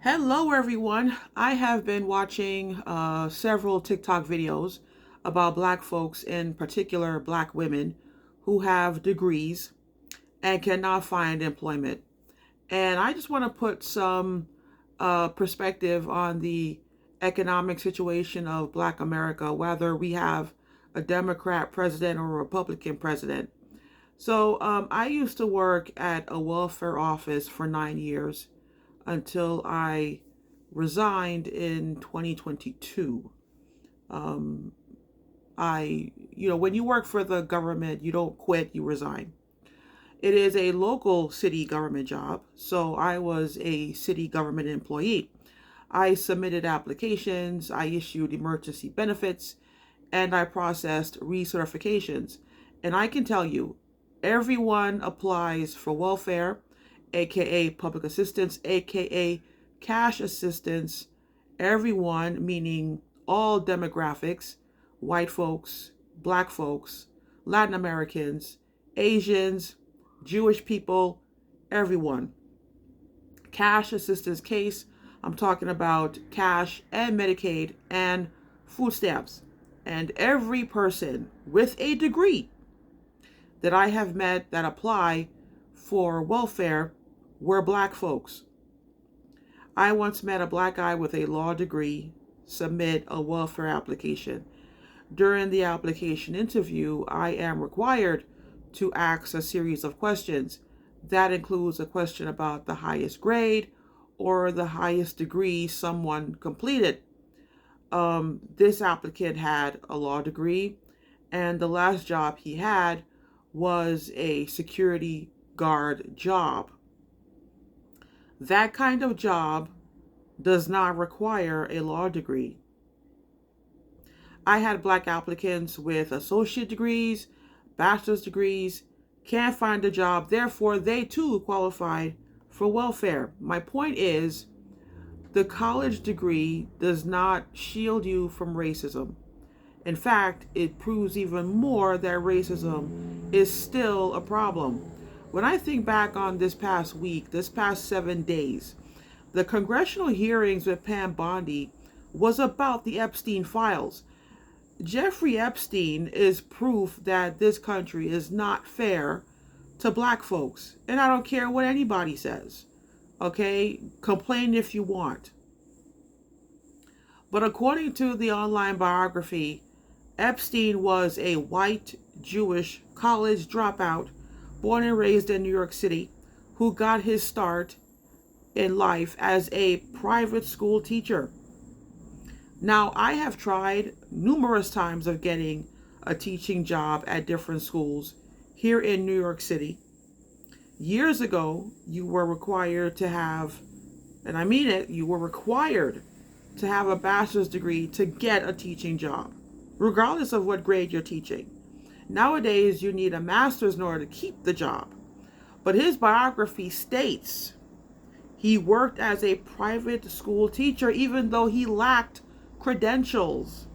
Hello, everyone. I have been watching several TikTok videos about Black folks, in particular Black women, who have degrees and cannot find employment. And I just want to put some perspective on the economic situation of Black America, whether we have a Democrat president or a Republican president. I used to work at a welfare office for 9 years until I resigned in 2022. Um, when you work for the government, you don't quit, you resign. It is a local city government job, so I was a city government employee. I submitted applications, I issued emergency benefits, and I processed recertifications. And I can tell you, everyone applies for welfare, aka public assistance, aka cash assistance. Everyone, meaning all demographics: white folks, black folks, Latin Americans, Asians, Jewish people, everyone. Cash assistance case, I'm talking about cash and Medicaid and food stamps. And every person with a degree that I have met that apply for welfare were black folks. I once met a black guy with a law degree submit a welfare application. During the application interview, I am required to ask a series of questions. That includes a question about the highest grade or the highest degree someone completed. This applicant had a law degree, and the last job he had was a security guard job. That kind of job does not require a law degree. I had black applicants with associate degrees, bachelor's degrees, can't find a job, therefore they too qualified for welfare. My point is, the college degree does not shield you from racism. In fact, it proves even more that racism is still a problem. When I think back on this past week, this past 7 days, the congressional hearings with Pam Bondi was about the Epstein files. Jeffrey Epstein is proof that this country is not fair to black folks. And I don't care what anybody says. Okay? Complain if you want. But according to the online biography, Epstein was a white Jewish college dropout born and raised in New York City who got his start in life as a private school teacher. Now, I have tried numerous times of getting a teaching job at different schools here in New York City. Years ago, you were required to have, and I mean it, you were required to have a bachelor's degree to get a teaching job, regardless of what grade you're teaching. Nowadays, you need a master's in order to keep the job. But his biography states he worked as a private school teacher even though he lacked credentials.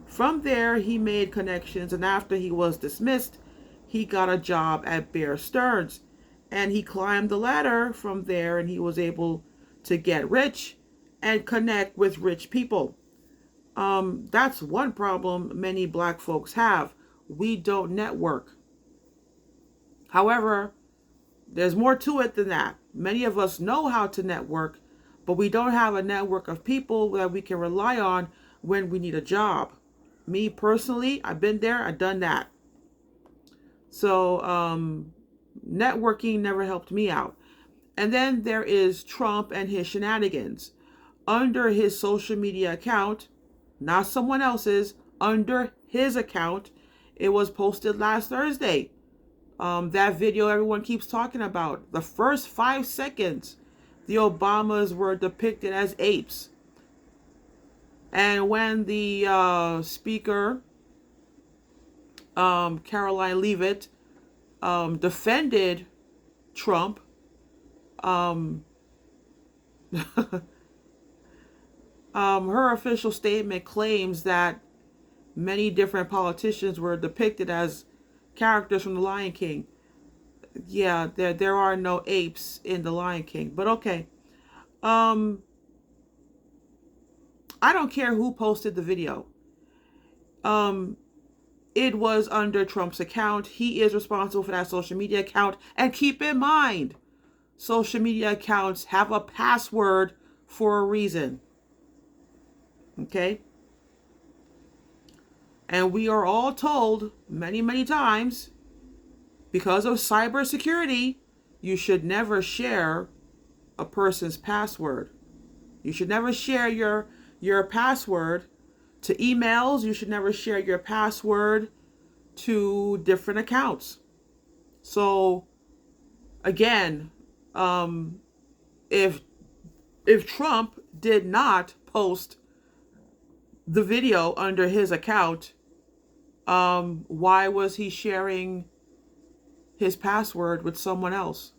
From there, he made connections, and after he was dismissed, he got a job at Bear Stearns. And he climbed the ladder from there, and he was able to get rich and connect with rich people. That's one problem many black folks have. We don't network. However, there's more to it than that. Many of us know how to network, but we don't have a network of people that we can rely on when we need a job. Me personally, I've been there, I've done that. So, networking never helped me out. And then there is Trump and his shenanigans. Under his social media account, not someone else's, under his account, it was posted last Thursday. That video everyone keeps talking about. The first 5 seconds, the Obamas were depicted as apes. And when the speaker, Caroline Leavitt, defended Trump, her official statement claims that many different politicians were depicted as characters from The Lion King. Yeah, there are no apes in The Lion King, but okay. Um, I don't care who posted the video. Um, it was under Trump's account. He is responsible for that social media account. And keep in mind, social media accounts have a password for a reason. Okay? And we are all told many, many times, because of cybersecurity, you should never share a person's password. You should never share your password to emails. You should never share your password to different accounts. So again, if Trump did not post the video under his account, why was he sharing his password with someone else?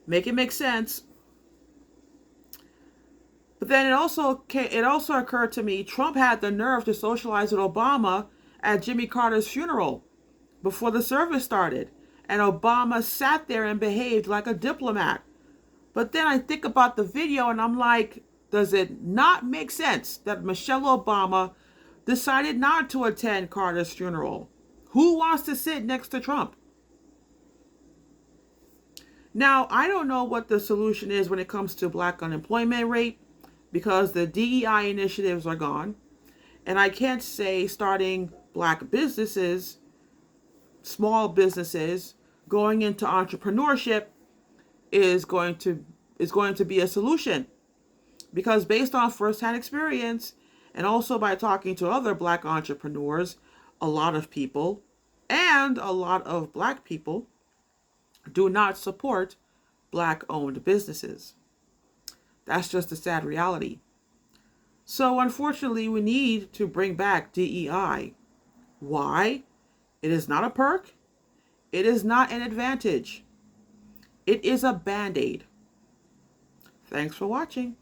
Make it make sense. But then it also occurred to me, Trump had the nerve to socialize with Obama at Jimmy Carter's funeral before the service started. And Obama sat there and behaved like a diplomat. But then I think about the video and I'm like, does it not make sense that Michelle Obama decided not to attend Carter's funeral? Who wants to sit next to Trump? Now, I don't know what the solution is when it comes to black unemployment rate, because the DEI initiatives are gone. And I can't say starting black businesses, small businesses, going into entrepreneurship is going to be a solution. Because based on firsthand experience, and also by talking to other black entrepreneurs, a lot of people, and a lot of black people, do not support black-owned businesses. That's just a sad reality. So unfortunately, we need to bring back DEI. Why? It is not a perk. It is not an advantage. It is a band-aid. Thanks for watching.